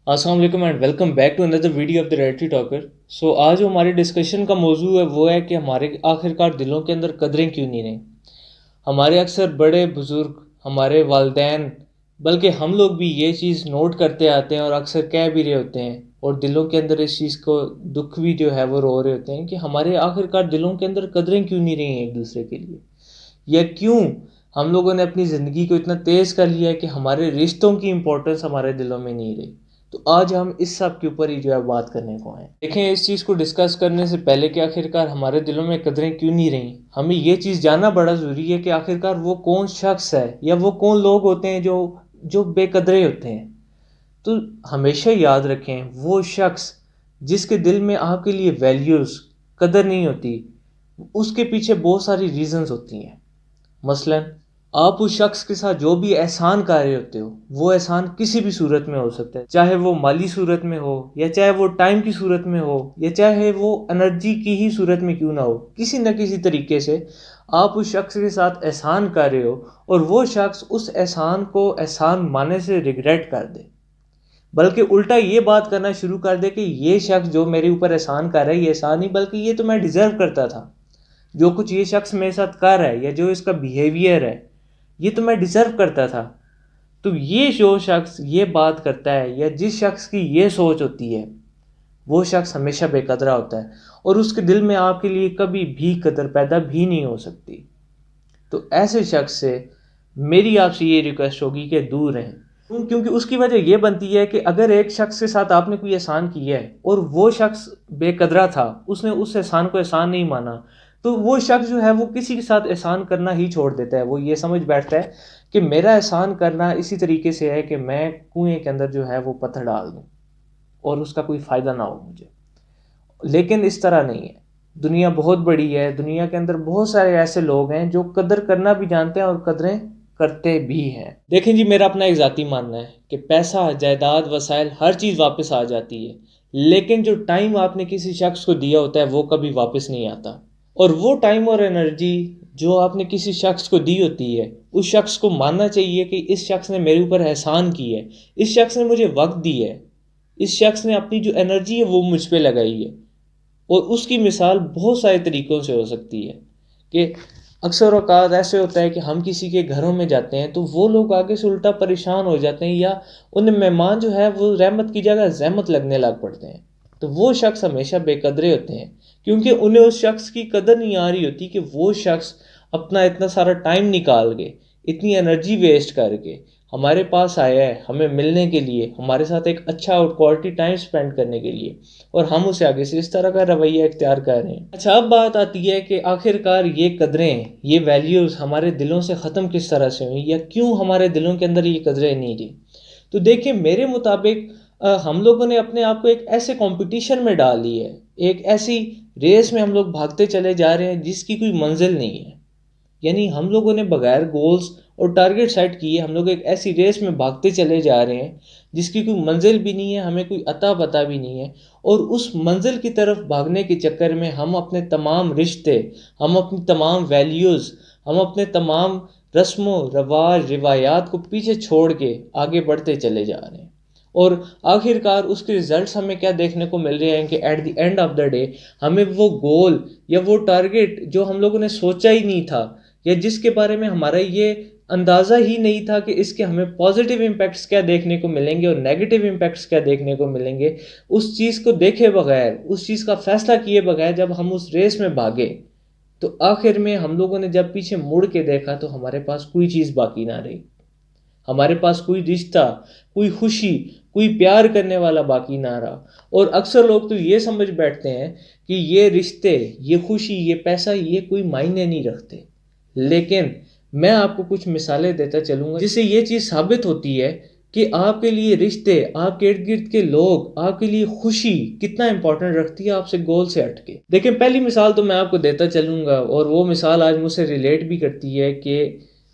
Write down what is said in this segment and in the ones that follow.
السلام علیکم and welcome back to another video of the reality talker. آج جو ہماری ڈسکشن کا موضوع ہے وہ ہے کہ ہمارے آخرکار دلوں کے اندر قدریں کیوں نہیں رہیں. ہمارے اکثر بڑے بزرگ، ہمارے والدین، بلکہ ہم لوگ بھی یہ چیز نوٹ کرتے آتے ہیں اور اکثر کہہ بھی رہے ہوتے ہیں، اور دلوں کے اندر اس چیز کو دکھ بھی جو ہے وہ رو رہے ہوتے ہیں کہ ہمارے آخرکار دلوں کے اندر قدریں کیوں نہیں رہی ہیں ایک دوسرے کے لیے، یا کیوں ہم لوگوں نے اپنی زندگی کو اتنا تیز کر لیا ہے کہ ہمارے رشتوں کی امپورٹنس ہمارے دلوں میں نہیں رہی. تو آج ہم اس سب کے اوپر ہی جو ہے بات کرنے کو ہیں. دیکھیں، اس چیز کو ڈسکس کرنے سے پہلے کہ آخرکار ہمارے دلوں میں قدریں کیوں نہیں رہیں، ہمیں یہ چیز جاننا بڑا ضروری ہے کہ آخرکار وہ کون شخص ہے یا وہ کون لوگ ہوتے ہیں جو بے قدرے ہوتے ہیں. تو ہمیشہ یاد رکھیں، وہ شخص جس کے دل میں آپ کے لیے ویلیوز، قدر نہیں ہوتی، اس کے پیچھے بہت ساری ریزنز ہوتی ہیں. مثلاً آپ اس شخص کے ساتھ جو بھی احسان کر رہے ہوتے ہو، وہ احسان کسی بھی صورت میں ہو سکتا ہے، چاہے وہ مالی صورت میں ہو، یا چاہے وہ ٹائم کی صورت میں ہو، یا چاہے وہ انرجی کی ہی صورت میں کیوں نہ ہو. کسی نہ کسی طریقے سے آپ اس شخص کے ساتھ احسان کر رہے ہو، اور وہ شخص اس احسان کو احسان ماننے سے ریگریٹ کر دے، بلکہ الٹا یہ بات کرنا شروع کر دے کہ یہ شخص جو میرے اوپر احسان کر رہا ہے، یہ احسان نہیں بلکہ یہ تو میں ڈیزرو کرتا تھا. جو کچھ یہ شخص میرے ساتھ کر رہا ہے یا جو اس کا بیہیویئر ہے، یہ تو میں ڈیزرو کرتا تھا. تو یہ جو شخص یہ بات کرتا ہے یا جس شخص کی یہ سوچ ہوتی ہے، وہ شخص ہمیشہ بے قدرہ ہوتا ہے، اور اس کے دل میں آپ کے لیے کبھی بھی قدر پیدا بھی نہیں ہو سکتی. تو ایسے شخص سے میری آپ سے یہ ریکویسٹ ہوگی کہ دور رہیں، کیونکہ اس کی وجہ یہ بنتی ہے کہ اگر ایک شخص کے ساتھ آپ نے کوئی احسان کیا ہے اور وہ شخص بے قدرہ تھا، اس نے اس احسان کو احسان نہیں مانا، تو وہ شخص جو ہے وہ کسی کے ساتھ احسان کرنا ہی چھوڑ دیتا ہے. وہ یہ سمجھ بیٹھتا ہے کہ میرا احسان کرنا اسی طریقے سے ہے کہ میں کنویں کے اندر جو ہے وہ پتھر ڈال دوں اور اس کا کوئی فائدہ نہ ہو مجھے. لیکن اس طرح نہیں ہے. دنیا بہت بڑی ہے، دنیا کے اندر بہت سارے ایسے لوگ ہیں جو قدر کرنا بھی جانتے ہیں اور قدریں کرتے بھی ہیں. دیکھیں جی، میرا اپنا ایک ذاتی ماننا ہے کہ پیسہ، جائیداد، وسائل، ہر چیز واپس آ جاتی ہے، لیکن جو ٹائم آپ نے کسی شخص کو دیا ہوتا ہے وہ کبھی واپس نہیں آتا. اور وہ ٹائم اور انرجی جو آپ نے کسی شخص کو دی ہوتی ہے، اس شخص کو ماننا چاہیے کہ اس شخص نے میرے اوپر احسان کی ہے، اس شخص نے مجھے وقت دی ہے، اس شخص نے اپنی جو انرجی ہے وہ مجھ پہ لگائی ہے. اور اس کی مثال بہت سارے طریقوں سے ہو سکتی ہے کہ اکثر اوقات ایسے ہوتا ہے کہ ہم کسی کے گھروں میں جاتے ہیں تو وہ لوگ آگے سے الٹا پریشان ہو جاتے ہیں، یا انہیں مہمان جو ہے وہ رحمت کی جگہ زحمت لگنے لگ پڑتے ہیں. تو وہ شخص ہمیشہ بے قدرے ہوتے ہیں، کیونکہ انہیں اس شخص کی قدر نہیں آ رہی ہوتی کہ وہ شخص اپنا اتنا سارا ٹائم نکال کے، اتنی انرجی ویسٹ کر کے ہمارے پاس آیا ہے ہمیں ملنے کے لیے، ہمارے ساتھ ایک اچھا اور کوالٹی ٹائم سپینڈ کرنے کے لیے، اور ہم اسے آگے سے اس طرح کا رویہ اختیار کر رہے ہیں. اچھا، اب بات آتی ہے کہ آخرکار یہ قدریں، یہ ویلیوز ہمارے دلوں سے ختم کس طرح سے ہوئیں، یا کیوں ہمارے دلوں کے اندر یہ قدریں نہیں رہیں. تو دیکھیں، میرے مطابق ہم لوگوں نے اپنے آپ کو ایک ایسے کمپٹیشن میں ڈال لی ہے، ایک ایسی ریس میں ہم لوگ بھاگتے چلے جا رہے ہیں جس کی کوئی منزل نہیں ہے. یعنی ہم لوگوں نے بغیر گولز اور ٹارگٹ سیٹ کیے ہم لوگ ایک ایسی ریس میں بھاگتے چلے جا رہے ہیں جس کی کوئی منزل بھی نہیں ہے، ہمیں کوئی عطا پتہ بھی نہیں ہے. اور اس منزل کی طرف بھاگنے کے چکر میں ہم اپنے تمام رشتے، ہم اپنی تمام ویلیوز، ہم اپنے تمام رسم و رواج، روایات کو پیچھے چھوڑ کے آگے بڑھتے چلے جا رہے ہیں. اور آخرکار اس کے ریزلٹس ہمیں کیا دیکھنے کو مل رہے ہیں کہ at the end of the day ہمیں وہ گول یا وہ ٹارگٹ جو ہم لوگوں نے سوچا ہی نہیں تھا، یا جس کے بارے میں ہمارا یہ اندازہ ہی نہیں تھا کہ اس کے ہمیں پازیٹیو امپیکٹس کیا دیکھنے کو ملیں گے اور نیگیٹو امپیکٹس کیا دیکھنے کو ملیں گے، اس چیز کو دیکھے بغیر، اس چیز کا فیصلہ کیے بغیر جب ہم اس ریس میں بھاگے، تو آخر میں ہم لوگوں نے جب پیچھے مڑ کے دیکھا تو ہمارے پاس کوئی چیز باقی نہ رہی. ہمارے پاس کوئی رشتہ، کوئی خوشی، کوئی پیار کرنے والا باقی نہ رہا. اور اکثر لوگ تو یہ سمجھ بیٹھتے ہیں کہ یہ رشتے، یہ خوشی، یہ پیسہ، یہ کوئی معنی نہیں رکھتے. لیکن میں آپ کو کچھ مثالیں دیتا چلوں گا جس سے یہ چیز ثابت ہوتی ہے کہ آپ کے لیے رشتے، آپ کے ارد گرد کے لوگ، آپ کے لیے خوشی کتنا امپورٹنٹ رکھتی ہے آپ سے گول سے ہٹ کے. دیکھیں، پہلی مثال تو میں آپ کو دیتا چلوں گا، اور وہ مثال آج مجھ سے ریلیٹ بھی کرتی ہے کہ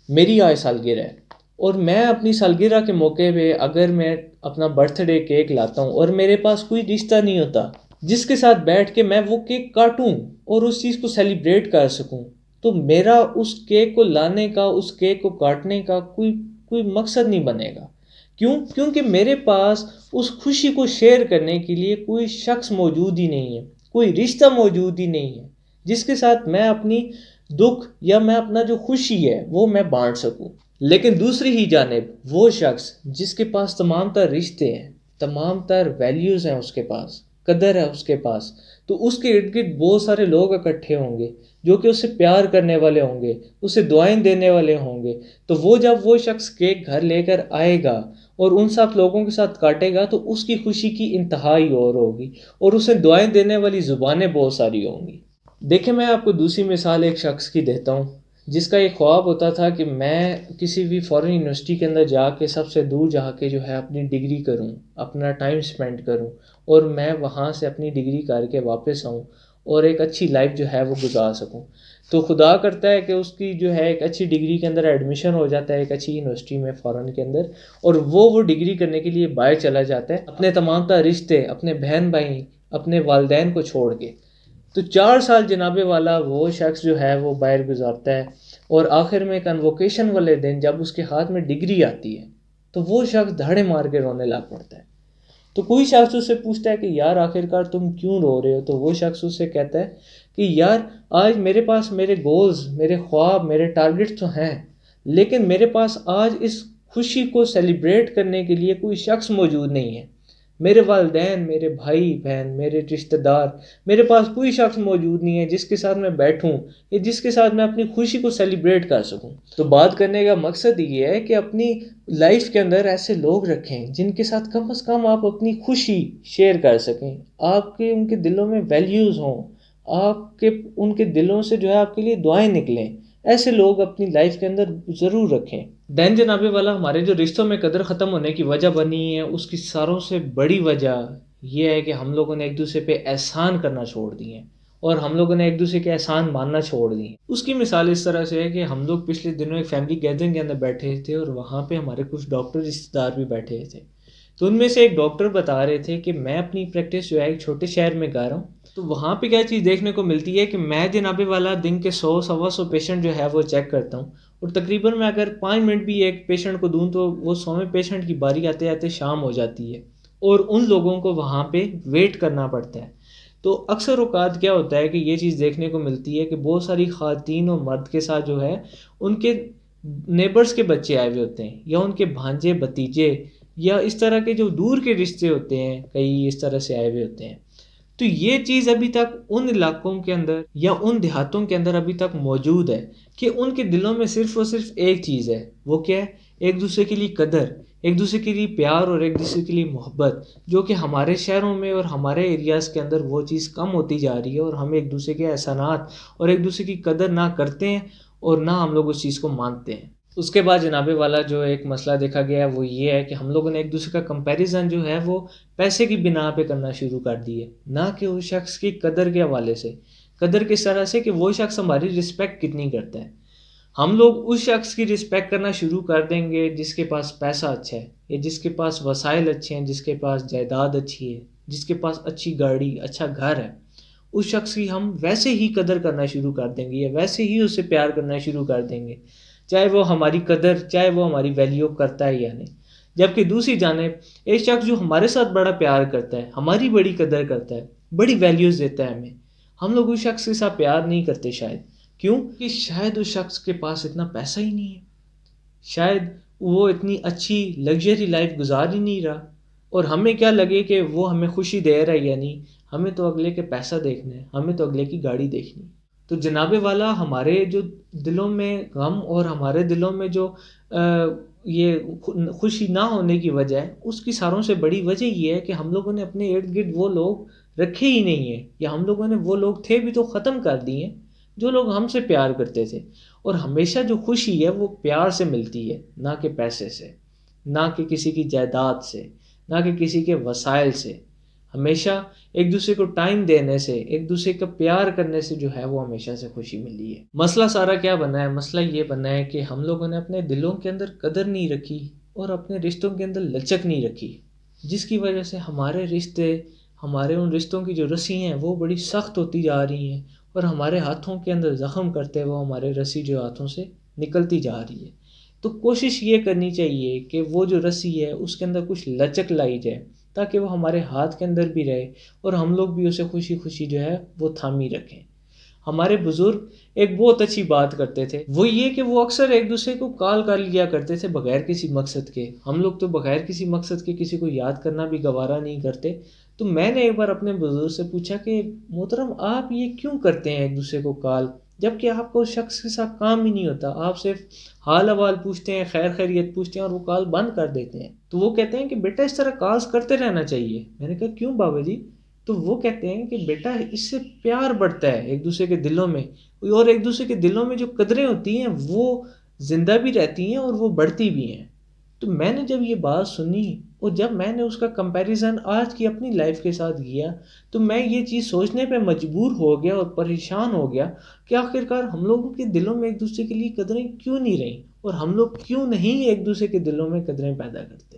میری آج سالگرہ ہے، اور میں اپنی سالگرہ کے موقع پہ اگر میں اپنا برتھ ڈے کیک لاتا ہوں اور میرے پاس کوئی رشتہ نہیں ہوتا جس کے ساتھ بیٹھ کے میں وہ کیک کاٹوں اور اس چیز کو سیلیبریٹ کر سکوں، تو میرا اس کیک کو لانے کا، اس کیک کو کاٹنے کا کوئی مقصد نہیں بنے گا. کیونکہ میرے پاس اس خوشی کو شیئر کرنے کے لیے کوئی شخص موجود ہی نہیں ہے، کوئی رشتہ موجود ہی نہیں ہے جس کے ساتھ میں اپنی دکھ یا میں اپنا جو خوشی ہے وہ میں بانٹ سکوں۔ لیکن دوسری ہی جانب وہ شخص جس کے پاس تمام تر رشتے ہیں، تمام تر ویلیوز ہیں، اس کے پاس قدر ہے، اس کے پاس، تو اس کے ارد گرد بہت سارے لوگ اکٹھے ہوں گے جو کہ اسے پیار کرنے والے ہوں گے، اسے دعائیں دینے والے ہوں گے، تو وہ جب وہ شخص کیک گھر لے کر آئے گا اور ان سب لوگوں کے ساتھ کاٹے گا تو اس کی خوشی کی انتہا ہی اور ہوگی، اور اسے دعائیں دینے والی زبانیں بہت ساری ہوں گی۔ دیکھیں، میں آپ کو دوسری مثال ایک شخص کی دیتا ہوں جس کا ایک خواب ہوتا تھا کہ میں کسی بھی فورن یونیورسٹی کے اندر جا کے سب سے دور جا کے جو ہے اپنی ڈگری کروں، اپنا ٹائم سپینڈ کروں، اور میں وہاں سے اپنی ڈگری کر کے واپس آؤں اور ایک اچھی لائف جو ہے وہ گزار سکوں۔ تو خدا کرتا ہے کہ اس کی جو ہے ایک اچھی ڈگری کے اندر ایڈمیشن ہو جاتا ہے ایک اچھی یونیورسٹی میں فورن کے اندر، اور وہ ڈگری کرنے کے لیے باہر چلا جاتا ہے اپنے تمام تر رشتے، اپنے بہن بھائی، اپنے والدین کو چھوڑ کے۔ تو 4 سال جناب والا وہ شخص جو ہے وہ باہر گزارتا ہے، اور آخر میں کنووکیشن والے دن جب اس کے ہاتھ میں ڈگری آتی ہے تو وہ شخص دھاڑے مار کے رونے لگ پڑتا ہے۔ تو کوئی شخص اس سے پوچھتا ہے کہ یار آخرکار تم کیوں رو رہے ہو؟ تو وہ شخص اس سے کہتا ہے کہ یار آج میرے پاس میرے گولز، میرے خواب، میرے ٹارگٹ تو ہیں، لیکن میرے پاس آج اس خوشی کو سیلیبریٹ کرنے کے لیے کوئی شخص موجود نہیں ہے۔ میرے والدین، میرے بھائی بہن، میرے رشتہ دار، میرے پاس کوئی شخص موجود نہیں ہے جس کے ساتھ میں بیٹھوں یا جس کے ساتھ میں اپنی خوشی کو سیلیبریٹ کر سکوں۔ تو بات کرنے کا مقصد یہ ہے کہ اپنی لائف کے اندر ایسے لوگ رکھیں جن کے ساتھ کم از کم آپ اپنی خوشی شیئر کر سکیں، آپ کے ان کے دلوں میں ویلیوز ہوں، آپ کے ان کے دلوں سے جو ہے آپ کے لیے دعائیں نکلیں۔ ایسے لوگ اپنی لائف کے اندر ضرور رکھیں۔ دین جناب والا، ہمارے جو رشتوں میں قدر ختم ہونے کی وجہ بنی ہے اس کی ساروں سے بڑی وجہ یہ ہے کہ ہم لوگوں نے ایک دوسرے پہ احسان کرنا چھوڑ دیے ہیں، اور ہم لوگوں نے ایک دوسرے کے احسان ماننا چھوڑ دیے ہیں۔ اس کی مثال اس طرح سے ہے کہ ہم لوگ پچھلے دنوں ایک فیملی گیدرنگ کے اندر بیٹھے تھے، اور وہاں پہ ہمارے کچھ ڈاکٹر رشتہ دار بھی بیٹھے تھے۔ تو ان میں سے ایک ڈاکٹر بتا رہے تھے کہ میں اپنی پریکٹس جو ہے ایک چھوٹے شہر میں کر رہا ہوں، تو وہاں پہ کیا چیز دیکھنے کو ملتی ہے کہ میں جناب والا دن کے 100 سوا 100 پیشنٹ جو ہے وہ چیک کرتا ہوں، اور تقریباً میں اگر 5 منٹ بھی ایک پیشنٹ کو دوں تو وہ 100ویں پیشنٹ کی باری آتے آتے شام ہو جاتی ہے، اور ان لوگوں کو وہاں پہ ویٹ کرنا پڑتا ہے۔ تو اکثر اوقات کیا ہوتا ہے کہ یہ چیز دیکھنے کو ملتی ہے کہ بہت ساری خواتین اور مرد کے ساتھ جو ہے ان کے نیبرز کے بچے آئے ہوئے ہوتے ہیں، یا ان کے بھانجے بھتیجے، یا اس طرح کے جو دور کے رشتے ہوتے ہیں کئی اس طرح سے آئے ہوئے ہوتے ہیں۔ تو یہ چیز ابھی تک ان علاقوں کے اندر یا ان دیہاتوں کے اندر ابھی تک موجود ہے کہ ان کے دلوں میں صرف اور صرف ایک چیز ہے، وہ کیا ہے؟ ایک دوسرے کے لیے قدر، ایک دوسرے کے لیے پیار، اور ایک دوسرے کے لیے محبت، جو کہ ہمارے شہروں میں اور ہمارے ایریاز کے اندر وہ چیز کم ہوتی جا رہی ہے، اور ہم ایک دوسرے کے احسانات اور ایک دوسرے کی قدر نہ کرتے ہیں، اور نہ ہم لوگ اس چیز کو مانتے ہیں۔ اس کے بعد جناب والا جو ایک مسئلہ دیکھا گیا ہے وہ یہ ہے کہ ہم لوگوں نے ایک دوسرے کا کمپیریزن جو ہے وہ پیسے کی بنا پہ کرنا شروع کر دی ہے، نہ کہ اس شخص کی قدر کے حوالے سے۔ قدر کس طرح سے کہ وہ شخص ہماری رسپیکٹ کتنی کرتا ہے۔ ہم لوگ اس شخص کی رسپیکٹ کرنا شروع کر دیں گے جس کے پاس پیسہ اچھا ہے، یا جس کے پاس وسائل اچھے ہیں، جس کے پاس جائیداد اچھی ہے، جس کے پاس اچھی گاڑی، اچھا گھر ہے۔ اس شخص کی ہم ویسے ہی قدر کرنا شروع کر دیں گے، یا ویسے ہی اس سے پیار کرنا شروع کر دیں گے، چاہے وہ ہماری قدر، چاہے وہ ہماری ویلیو کرتا ہے یا نہیں۔ جبکہ دوسری جانب ایک شخص جو ہمارے ساتھ بڑا پیار کرتا ہے، ہماری بڑی قدر کرتا ہے، بڑی ویلیوز دیتا ہے ہمیں، ہم لوگ اس شخص کے ساتھ پیار نہیں کرتے شاید۔ کیوں؟ کہ شاید اس شخص کے پاس اتنا پیسہ ہی نہیں ہے، شاید وہ اتنی اچھی لگژری لائف گزار ہی نہیں رہا، اور ہمیں کیا لگے کہ وہ ہمیں خوشی دے رہا ہے یا نہیں، ہمیں تو اگلے کے پیسہ دیکھنا ہے، ہمیں تو اگلے کی گاڑی دیکھنی ہے۔ تو جناب والا، ہمارے جو دلوں میں غم اور ہمارے دلوں میں جو یہ خوشی نہ ہونے کی وجہ ہے، اس کی ساروں سے بڑی وجہ یہ ہے کہ ہم لوگوں نے اپنے ارد گرد وہ لوگ رکھے ہی نہیں ہیں، یا ہم لوگوں نے وہ لوگ تھے بھی تو ختم کر دیے ہیں جو لوگ ہم سے پیار کرتے تھے۔ اور ہمیشہ جو خوشی ہے وہ پیار سے ملتی ہے، نہ کہ پیسے سے، نہ کہ کسی کی جائیداد سے، نہ کہ کسی کے وسائل سے۔ ہمیشہ ایک دوسرے کو ٹائم دینے سے، ایک دوسرے کا پیار کرنے سے جو ہے وہ ہمیشہ سے خوشی ملی ہے۔ مسئلہ سارا کیا بنا ہے؟ مسئلہ یہ بنا ہے کہ ہم لوگوں نے اپنے دلوں کے اندر قدر نہیں رکھی، اور اپنے رشتوں کے اندر لچک نہیں رکھی، جس کی وجہ سے ہمارے رشتے، ہمارے ان رشتوں کی جو رسی ہیں وہ بڑی سخت ہوتی جا رہی ہیں، اور ہمارے ہاتھوں کے اندر زخم کرتے ہوئے ہمارے رسی جو ہاتھوں سے نکلتی جا رہی ہے۔ تو کوشش یہ کرنی چاہیے کہ وہ جو رسی ہے اس کے اندر کچھ لچک لائی جائے تاکہ وہ ہمارے ہاتھ کے اندر بھی رہے اور ہم لوگ بھی اسے خوشی خوشی جو ہے وہ تھامی رکھیں۔ ہمارے بزرگ ایک بہت اچھی بات کرتے تھے، وہ یہ کہ وہ اکثر ایک دوسرے کو کال کر لیا کرتے تھے بغیر کسی مقصد کے۔ ہم لوگ تو بغیر کسی مقصد کے کسی کو یاد کرنا بھی گوارا نہیں کرتے۔ تو میں نے ایک بار اپنے بزرگ سے پوچھا کہ محترم آپ یہ کیوں کرتے ہیں ایک دوسرے کو کال، جب کہ آپ کو اس شخص کے ساتھ کام ہی نہیں ہوتا، آپ صرف حال احوال پوچھتے ہیں، خیر خیریت پوچھتے ہیں اور وہ کال بند کر دیتے ہیں۔ تو وہ کہتے ہیں کہ بیٹا اس طرح کالز کرتے رہنا چاہیے۔ میں نے کہا کیوں بابا جی؟ تو وہ کہتے ہیں کہ بیٹا اس سے پیار بڑھتا ہے ایک دوسرے کے دلوں میں، اور ایک دوسرے کے دلوں میں جو قدریں ہوتی ہیں وہ زندہ بھی رہتی ہیں اور وہ بڑھتی بھی ہیں۔ تو میں نے جب یہ بات سنی اور جب میں نے اس کا کمپیریزن آج کی اپنی لائف کے ساتھ کیا تو میں یہ چیز سوچنے پہ مجبور ہو گیا اور پریشان ہو گیا کہ آخرکار ہم لوگوں کے دلوں میں ایک دوسرے کے لیے قدریں کیوں نہیں رہیں، اور ہم لوگ کیوں نہیں ایک دوسرے کے دلوں میں قدریں پیدا کرتے۔